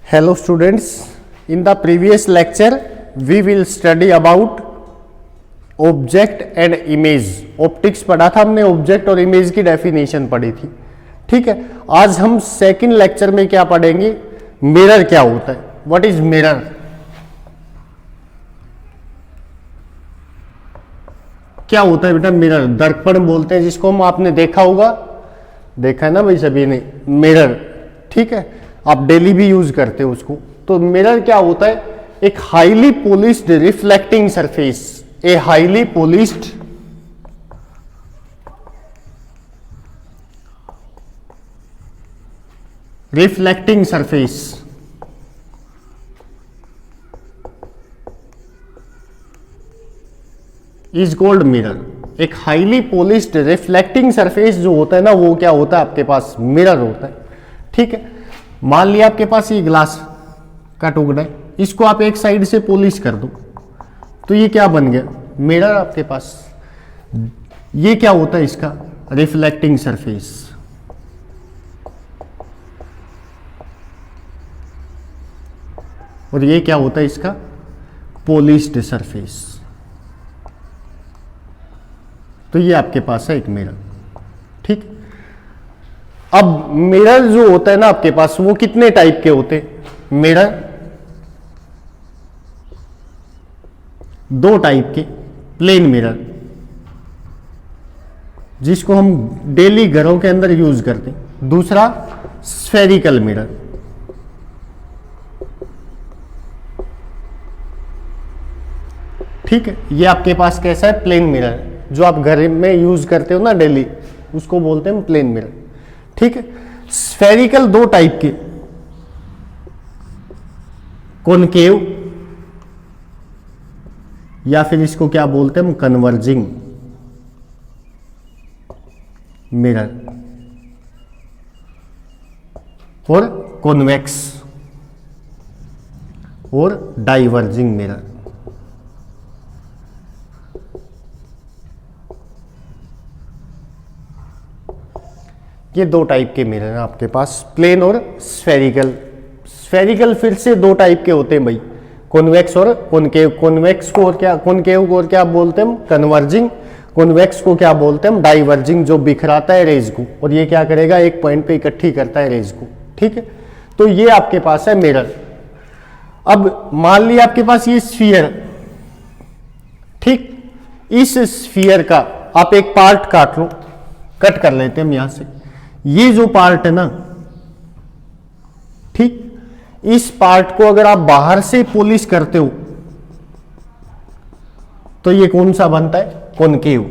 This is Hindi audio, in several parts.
Hello students, in the previous lecture we will study about object and image. Optics पढ़ा था हमने, ऑब्जेक्ट और इमेज की डेफिनेशन पढ़ी थी। ठीक है, आज हम सेकंड लेक्चर में क्या पढ़ेंगे, मिरर क्या होता है, व्हाट इज मिरर। क्या होता है बेटा मिरर, दर्पण बोलते हैं जिसको हम, आपने देखा होगा, देखा है ना भाई सभी ने, मिरर। ठीक है, आप डेली भी यूज करते हो उसको। तो मिरर क्या होता है, एक highly polished reflecting surface, a highly polished reflecting surface is called mirror. एक हाईली पॉलिश्ड रिफ्लेक्टिंग सरफेस जो होता है ना, वो क्या होता है, आपके पास मिरर होता है। ठीक है, मान लिया आपके पास ये ग्लास का टुकड़ा है, इसको आप एक साइड से पॉलिश कर दो तो ये क्या बन गया, मिरर आपके पास। ये क्या होता है इसका, रिफ्लेक्टिंग सरफेस। और ये क्या होता है इसका, पॉलिश्ड सरफेस। तो ये आपके पास है एक मिरर। ठीक, अब मिरर जो होता है ना आपके पास, वो कितने टाइप के होते हैं मिरर, दो टाइप के। प्लेन मिरर जिसको हम डेली घरों के अंदर यूज करते हैं, दूसरा स्फेरिकल मिरर। ठीक है, ये आपके पास कैसा है, प्लेन मिरर, जो आप घर में यूज करते हो ना डेली, उसको बोलते हैं प्लेन मिरर। ठीक है, स्फेरिकल दो टाइप के, कॉनकेव या फिर इसको क्या बोलते हैं हम, कन्वर्जिंग मिरर, और कॉन्वेक्स और डाइवर्जिंग मिरर। ये दो टाइप के मिरर हैं आपके पास, प्लेन और स्फेरिकल। स्फेरिकल फिर से दो टाइप के होते हैं भाई, कॉन्वेक्स और कॉनकेव। कॉन्वेक्स को और क्या, कॉनकेव को और क्या बोलते हैं हम, कन्वर्जिंग। कॉन्वेक्स को क्या बोलते हैं हम, डाइवर्जिंग, जो बिखराता है रेज को, और ये क्या करेगा, एक पॉइंट पे इकट्ठी करता है रेज को। ठीक है, तो ये आपके पास है मिरर। अब मान लिया आपके पास ये स्फीयर, ठीक, इस स्फीयर का आप एक पार्ट काट लो, कट कर लेते हैं हम यहां से। ये जो पार्ट है ना, ठीक, इस पार्ट को अगर आप बाहर से पॉलिश करते हो तो ये कौन सा बनता है, कॉनकेव।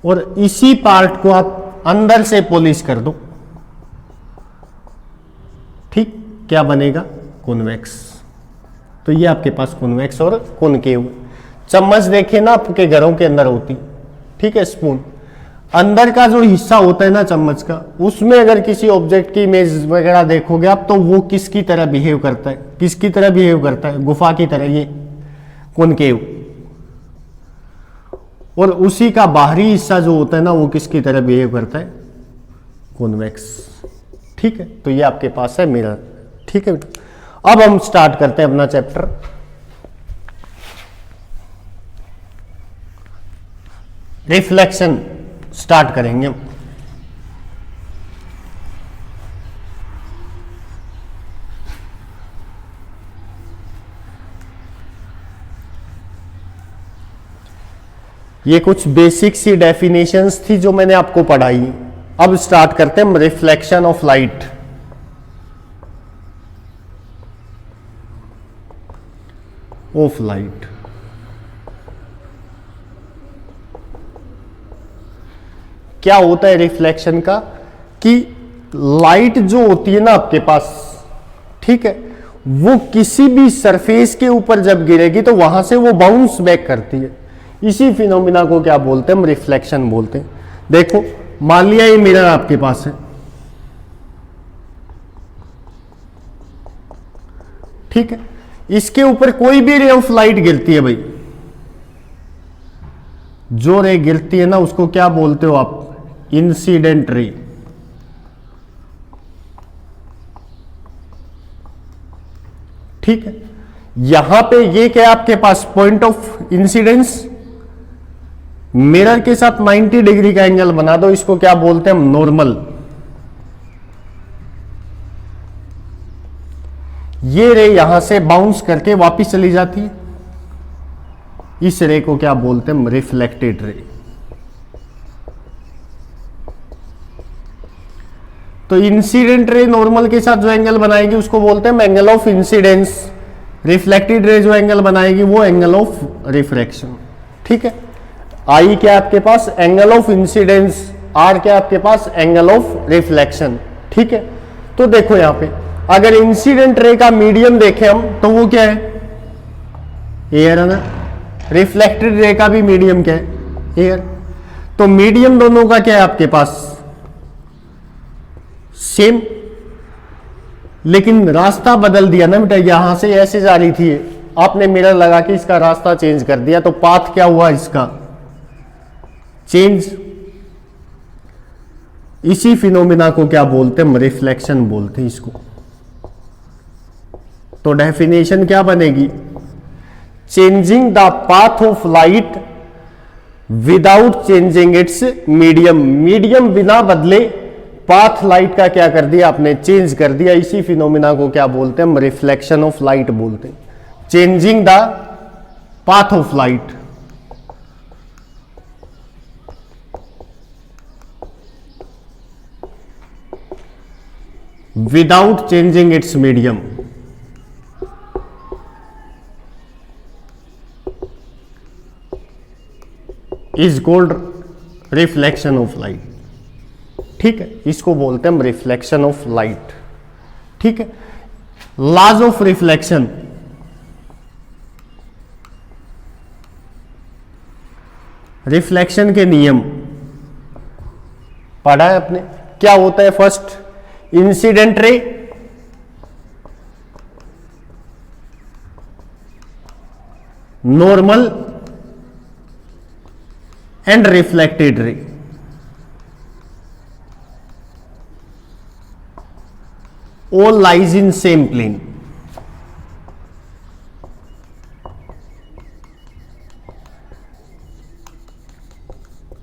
और इसी पार्ट को आप अंदर से पॉलिश कर दो, ठीक, क्या बनेगा, कॉन्वेक्स। तो ये आपके पास कॉन्वेक्स और कॉनकेव। चम्मच देखे ना आपके घरों के अंदर होती, ठीक है, स्पून, अंदर का जो हिस्सा होता है ना चम्मच का, उसमें अगर किसी ऑब्जेक्ट की इमेज वगैरह देखोगे आप, तो वो किसकी तरह बिहेव करता है, किसकी तरह बिहेव करता है, गुफा की तरह, ये कॉनकेव। और उसी का बाहरी हिस्सा जो होता है ना, वो किसकी तरह बिहेव करता है, कॉन्वेक्स। ठीक है, तो ये आपके पास है मिरर। ठीक है बेटा, अब हम स्टार्ट करते हैं अपना चैप्टर। रिफ्लेक्शन स्टार्ट करेंगे हम। ये कुछ बेसिक सी डेफिनेशंस थी जो मैंने आपको पढ़ाई। अब स्टार्ट करते हैं हम reflection of light. Of light, क्या होता है रिफ्लेक्शन का, कि लाइट जो होती है ना आपके पास, ठीक है, वो किसी भी सरफेस के ऊपर जब गिरेगी तो वहां से वो बाउंस बैक करती है। इसी फिनोमिना को क्या बोलते हैं हम, रिफ्लेक्शन बोलते हैं। देखो मान लिया ये मिरर आपके पास है, ठीक है, इसके ऊपर कोई भी रे ऑफ लाइट गिरती है भाई, जो रे गिरती है ना उसको क्या बोलते हो आप, इंसिडेंट रे। ठीक है, यहां पे ये क्या आपके पास पॉइंट ऑफ इंसिडेंस, मिरर के साथ 90 डिग्री का एंगल बना दो, इसको क्या बोलते हैं हम, नॉर्मल। ये रे यहां से बाउंस करके वापस चली जाती है, इस रे को क्या बोलते हैं, रिफ्लेक्टेड रे। तो इंसिडेंट रे नॉर्मल के साथ जो एंगल बनाएगी उसको बोलते हैं angle of incidence, reflected ray जो एंगल बनाएगी वो एंगल ऑफ रिफ्रैक्शन। ठीक है, आई क्या आपके पास एंगल ऑफ इंसिडेंस, आर क्या आपके पास एंगल ऑफ रिफ्लेक्शन। ठीक है, तो देखो यहां पे अगर इंसिडेंट रे का मीडियम देखें हम तो वो क्या है, एयर है ना, रिफ्लेक्टेड रे का भी मीडियम क्या है, एयर। तो मीडियम दोनों का क्या है आपके पास, सेम, लेकिन रास्ता बदल दिया ना बेटा, यहां से ऐसे जा रही थी, आपने मिरर लगा के इसका रास्ता चेंज कर दिया, तो पाथ क्या हुआ इसका, चेंज। इसी फिनोमिना को क्या बोलते हैं, रिफ्लेक्शन बोलते हैं इसको। तो डेफिनेशन क्या बनेगी, changing the path of light without changing it's medium, medium बिना बदले पाथ लाइट का क्या कर दिया आपने, चेंज कर दिया। इसी फिनोमिना को क्या बोलते हैं, रिफ्लेक्शन ऑफ लाइट बोलते हैं, changing the path of light. Without changing it's medium. Is called reflection of light. ठीक है, इसको बोलते हैं हम रिफ्लेक्शन ऑफ लाइट। ठीक है, लॉज ऑफ रिफ्लेक्शन, रिफ्लेक्शन के नियम पढ़ा है आपने, क्या होता है, first incident ray, normal and reflected ray. all lies in same plane।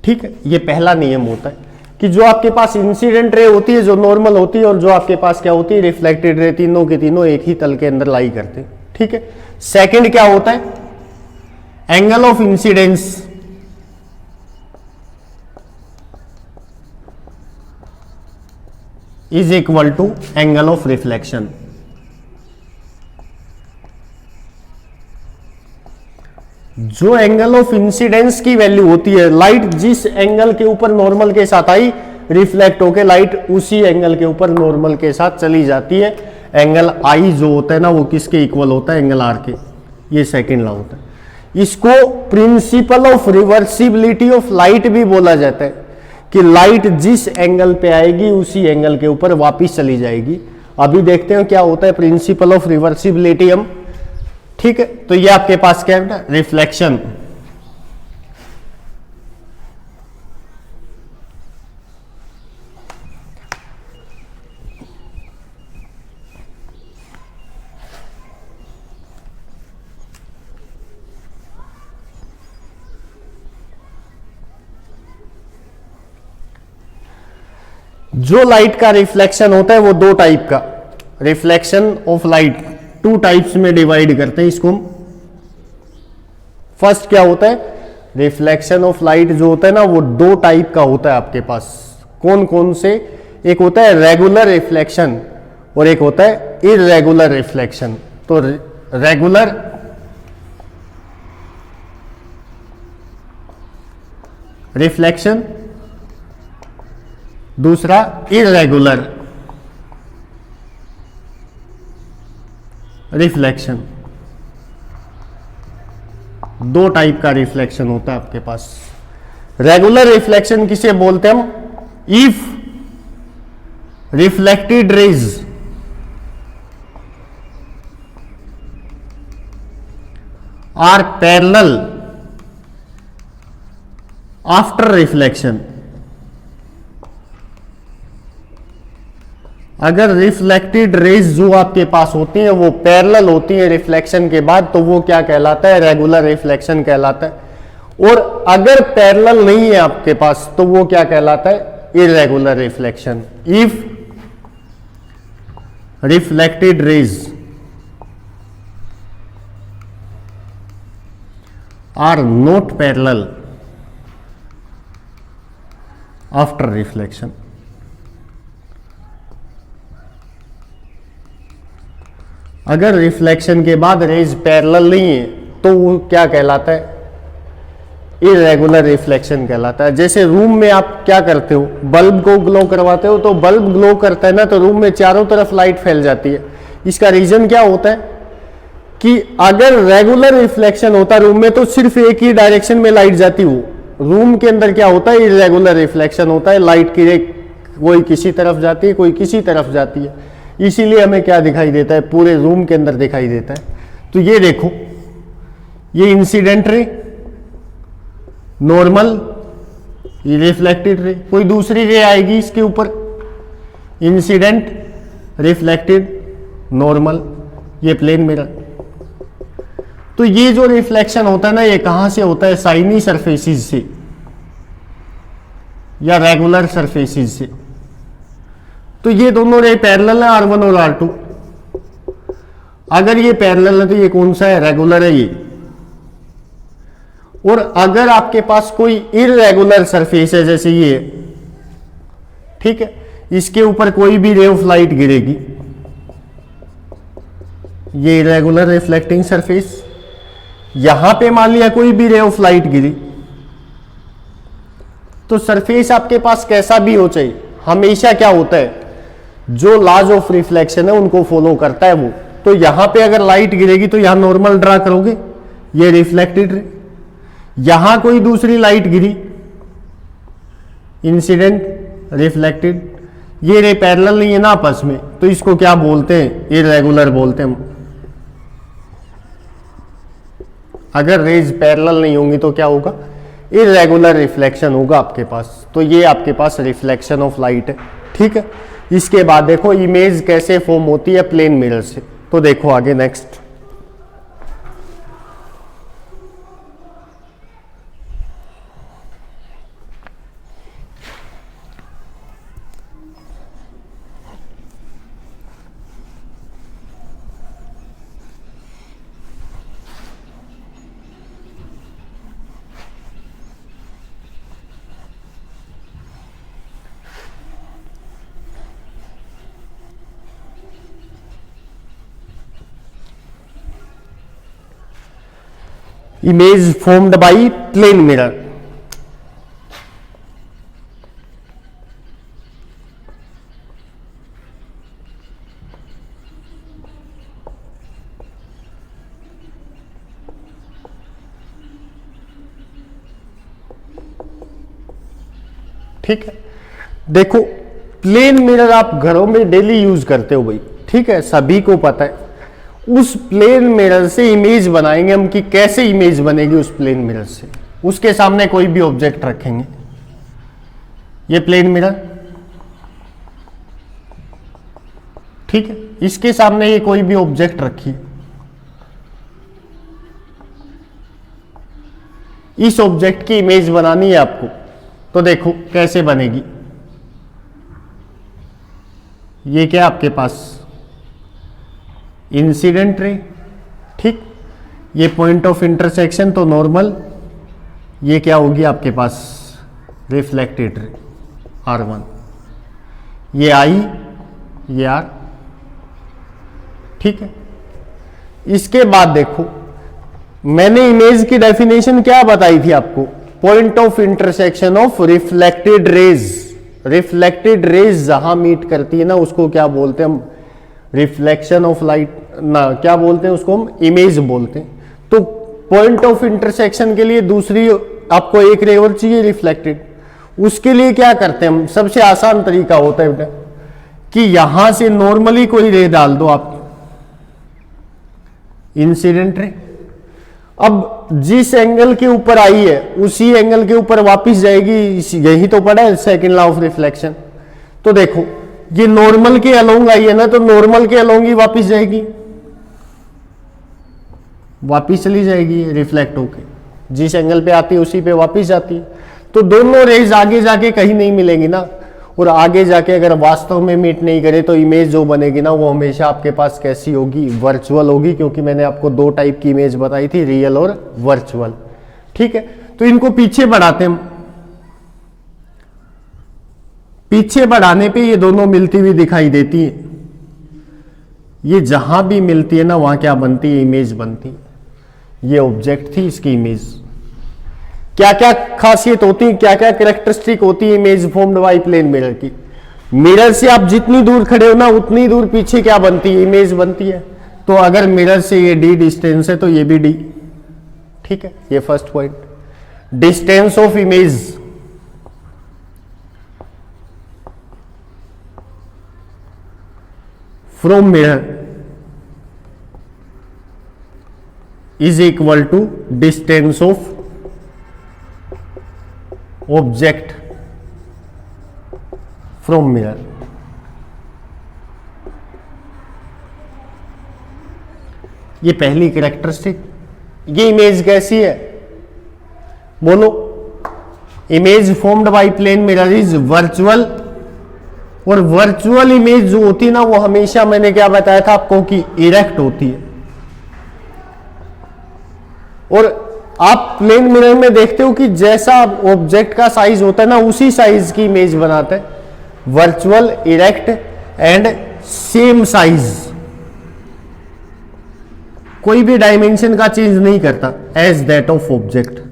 ठीक है, ये पहला नियम होता है कि जो आपके पास इंसिडेंट रे होती है, जो नॉर्मल होती है, और जो आपके पास क्या होती है, रिफ्लेक्टेड रे, तीनों के तीनों एक ही तल के अंदर लाई करते हैं। ठीक है, सेकंड क्या होता है, angle of incidence, is equal to angle of reflection. जो एंगल ऑफ इंसिडेंस की वैल्यू होती है, लाइट जिस एंगल के ऊपर नॉर्मल के साथ आई, रिफ्लेक्ट होके लाइट उसी एंगल के ऊपर नॉर्मल के साथ चली जाती है। एंगल आई जो होता है ना, वो किसके इक्वल होता है, एंगल आर के। ये सेकेंड लॉ होता है। इसको principle of reversibility of light भी बोला जाता है कि लाइट जिस एंगल पे आएगी उसी एंगल के ऊपर वापस चली जाएगी। अभी देखते हैं क्या होता है प्रिंसिपल ऑफ रिवर्सिबिलिटी हम। ठीक है, तो ये आपके पास क्या है, रिफ्लेक्शन। जो लाइट का रिफ्लेक्शन होता है वो दो टाइप का, reflection of light two types में डिवाइड करते हैं इसको हम। फर्स्ट क्या होता है, रिफ्लेक्शन ऑफ लाइट जो होता है ना, वो दो टाइप का होता है आपके पास। कौन कौन से, एक होता है रेगुलर रिफ्लेक्शन और एक होता है इररेगुलर रिफ्लेक्शन। तो रेगुलर रिफ्लेक्शन, दूसरा इररेगुलर रिफ्लेक्शन। दो टाइप का रिफ्लेक्शन होता है आपके पास। रेगुलर रिफ्लेक्शन किसे बोलते हैं हम, if reflected rays are parallel after reflection, अगर रिफ्लेक्टेड रेज जो आपके पास होती हैं वो पैरेलल होती हैं रिफ्लेक्शन के बाद, तो वो क्या कहलाता है? रेगुलर रिफ्लेक्शन कहलाता है। और अगर पैरेलल नहीं है आपके पास तो वो क्या कहलाता है? Irregular reflection. If reflected rays are not parallel after reflection, अगर रिफ्लेक्शन के बाद रेज पैरेलल नहीं है तो वो क्या कहलाता है? इरेगुलर रिफ्लेक्शन कहलाता है। जैसे रूम में आप क्या करते हो, बल्ब को ग्लो करवाते हो, तो बल्ब ग्लो करता है ना, तो रूम में चारों तरफ लाइट फैल जाती है। इसका रीजन क्या होता है कि अगर रेगुलर रिफ्लेक्शन होता रूम में तो सिर्फ एक ही डायरेक्शन में लाइट जाती हो। रूम के अंदर क्या होता है? इरेगुलर रिफ्लेक्शन होता है, लाइट की कोई किसी तरफ जाती है, कोई किसी तरफ जाती है। इसीलिए हमें क्या दिखाई देता है? पूरे रूम के अंदर दिखाई देता है। तो ये देखो, ये इंसिडेंट रे, नॉर्मल, ये रिफ्लेक्टेड रे, कोई दूसरी रे आएगी इसके ऊपर, इंसिडेंट, रिफ्लेक्टेड, नॉर्मल, ये प्लेन मिरर। तो ये जो रिफ्लेक्शन होता है ना, ये कहां से होता है? शाइनी सरफेसेस से या रेगुलर सरफेसेस से। तो ये दोनों रे पैरेलल है, R1 और R2। अगर ये पैरेलल है तो ये कौन सा है? रेगुलर है ये। और अगर आपके पास कोई इरेगुलर सरफेस है, जैसे ये, ठीक है, इसके ऊपर कोई भी रे ऑफ लाइट गिरेगी, ये इरेगुलर रिफ्लेक्टिंग सरफेस, यहां पे मान लिया कोई भी रे ऑफ लाइट गिरी, तो सरफेस आपके पास कैसा भी हो चाहिए, हमेशा क्या होता है? जो लॉज ऑफ रिफ्लेक्शन है उनको फॉलो करता है वो। तो यहां पे अगर लाइट गिरेगी तो यहां नॉर्मल ड्रा करोगे, ये रिफ्लेक्टेड रे। यहां कोई दूसरी लाइट गिरी, इंसिडेंट, रिफ्लेक्टेड। ये रे पैरेलल नहीं है ना आपस में, तो इसको क्या बोलते हैं? इरेगुलर बोलते हैं। अगर रेज पैरेलल नहीं होंगी तो क्या होगा? इरेगुलर रिफ्लेक्शन होगा आपके पास। तो ये आपके पास रिफ्लेक्शन ऑफ लाइट है, ठीक है। इसके बाद देखो इमेज कैसे फॉर्म होती है प्लेन मिरर से। तो देखो आगे next, image formed by plane mirror. ठीक है, देखो प्लेन मिरर आप घरों में डेली यूज करते हो भाई, ठीक है, सभी को पता है। उस प्लेन मिरर से इमेज बनाएंगे हम कि कैसे इमेज बनेगी उस प्लेन मिरर से। उसके सामने कोई भी ऑब्जेक्ट रखेंगे, ये प्लेन मिरर, ठीक है, इसके सामने ये कोई भी ऑब्जेक्ट रखिए, इस ऑब्जेक्ट की इमेज बनानी है आपको। तो देखो कैसे बनेगी। ये क्या आपके पास इंसिडेंट रे, ठीक, ये पॉइंट ऑफ इंटरसेक्शन तो नॉर्मल, ये क्या होगी आपके पास रिफ्लेक्टेड रे R1, ये I, ये R, ठीक है। इसके बाद देखो मैंने इमेज की डेफिनेशन क्या बताई थी आपको, point of intersection of reflected raise. Reflected raise जहां मीट करती है ना उसको क्या बोलते हैं हम, रिफ्लेक्शन ऑफ लाइट ना, क्या बोलते हैं उसको हम, इमेज बोलते हैं। तो पॉइंट ऑफ इंटरसेक्शन के लिए दूसरी आपको एक रे और चाहिए रिफ्लेक्टेड, उसके लिए क्या करते हैं हम, सबसे आसान तरीका होता है बेटा कि यहां से नॉर्मली कोई रे डाल दो आप, इंसिडेंट रे, अब जिस एंगल के ऊपर आई है उसी एंगल के ऊपर वापस जाएगी, यही तो पड़ा है सेकंड लॉ ऑफ रिफ्लेक्शन। तो देखो ये नॉर्मल के अलोंग आई है ना, तो नॉर्मल के अलोंग ही वापस जाएगी, वापस चली जाएगी रिफ्लेक्ट होके, जिस एंगल पे आती है उसी पे वापस जाती है। तो दोनों रेज आगे जाके कहीं नहीं मिलेंगी ना, और आगे जाके अगर वास्तव में मीट नहीं करे तो इमेज जो बनेगी ना वो हमेशा आपके पास कैसी होगी, वर्चुअल होगी, क्योंकि मैंने आपको दो टाइप की इमेज बताई थी, रियल और वर्चुअल। ठीक है, तो इनको पीछे बढ़ाते हैं, पीछे बढ़ाने पे ये दोनों मिलती हुई दिखाई देती है। ये जहां भी मिलती है ना वहां क्या बनती है, इमेज बनती है। ये ऑब्जेक्ट थी, इसकी इमेज। क्या क्या खासियत होती है, क्या क्या कैरेक्टरिस्टिक होती है image formed by plane mirror की। मिरर से आप जितनी दूर खड़े हो ना उतनी दूर पीछे क्या बनती है, इमेज बनती है। तो अगर मिरर से ये d डिस्टेंस है तो ये भी d। ठीक है, ये first point. Distance of image from mirror is equal to distance of object from mirror. ये पहली कैरेक्टरिस्टिक। ये इमेज कैसी है बोलो, image formed by plane mirror is virtual. और वर्चुअल इमेज जो होती है ना वो हमेशा, मैंने क्या बताया था आपको, कि इरेक्ट होती है। और आप प्लेन मिरर में देखते हो कि जैसा ऑब्जेक्ट का साइज होता है ना उसी साइज की इमेज बनाते हैं। Virtual, erect and same size, कोई भी डायमेंशन का चेंज नहीं करता, एज दैट ऑफ ऑब्जेक्ट।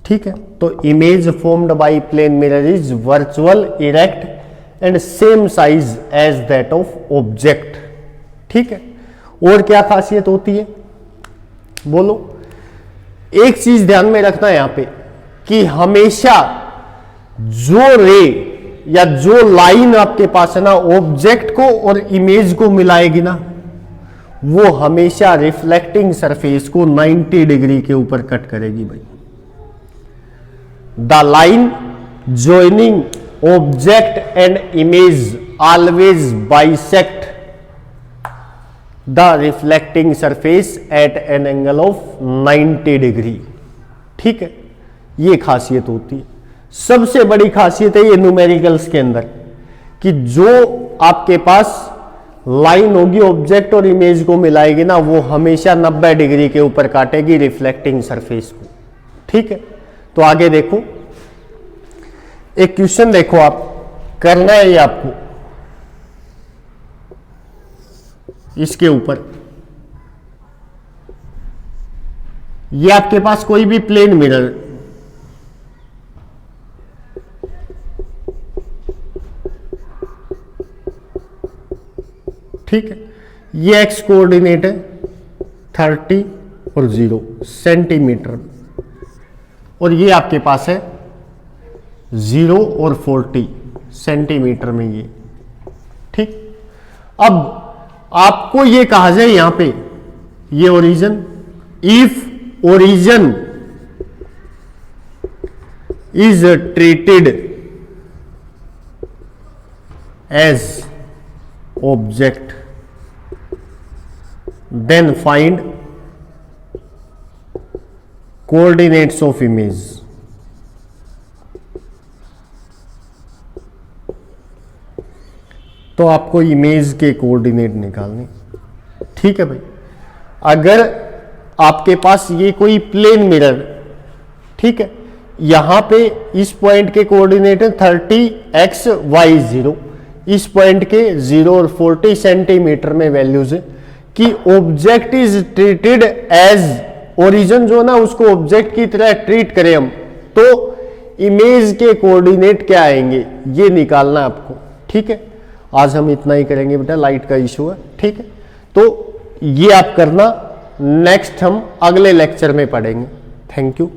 ठीक है, तो image formed by plane mirror is virtual, erect and same size as that of object. ठीक है, और क्या खासियत होती है बोलो। एक चीज ध्यान में रखना यहां पे कि हमेशा जो रे या जो लाइन आपके पास है ना ऑब्जेक्ट को और इमेज को मिलाएगी ना, वो हमेशा रिफ्लेक्टिंग सरफेस को 90 डिग्री के ऊपर कट करेगी भाई। The line joining object and image always bisect the reflecting surface at an angle of 90 degree. ठीक है, ये खासियत होती है। सबसे बड़ी खासियत है ये न्यूमेरिकल्स के अंदर कि जो आपके पास लाइन होगी ऑब्जेक्ट और इमेज को मिलाएगी ना, वो हमेशा 90 डिग्री के ऊपर काटेगी रिफ्लेक्टिंग सरफेस को। ठीक है, तो आगे देखो, एक क्वेश्चन देखो, आप करना है ये आपको इसके ऊपर। ये आपके पास कोई भी प्लेन मिरर, ठीक है, ये एक्स कोऑर्डिनेट है 30 और 0 सेंटीमीटर, और ये आपके पास है 0 और 40 सेंटीमीटर में ये। ठीक, अब आपको ये कहा जाए यहां पे ये origin, if origin is treated as object then find coordinates of image. तो आपको इमेज के कोऑर्डिनेट निकालने। ठीक है भाई, अगर आपके पास ये कोई प्लेन मिरर, ठीक है, यहां पे इस पॉइंट के कोऑर्डिनेट है 30 x y 0, इस पॉइंट के 0 और 40 सेंटीमीटर में वैल्यूज है कि object is treated as, origin जो ना उसको ऑब्जेक्ट की तरह ट्रीट करें हम, तो इमेज के कोऑर्डिनेट क्या आएंगे ये निकालना है आपको। ठीक है, आज हम इतना ही करेंगे बेटा, लाइट का इशू है। ठीक है, तो ये आप करना, नेक्स्ट हम अगले लेक्चर में पढ़ेंगे। Thank you.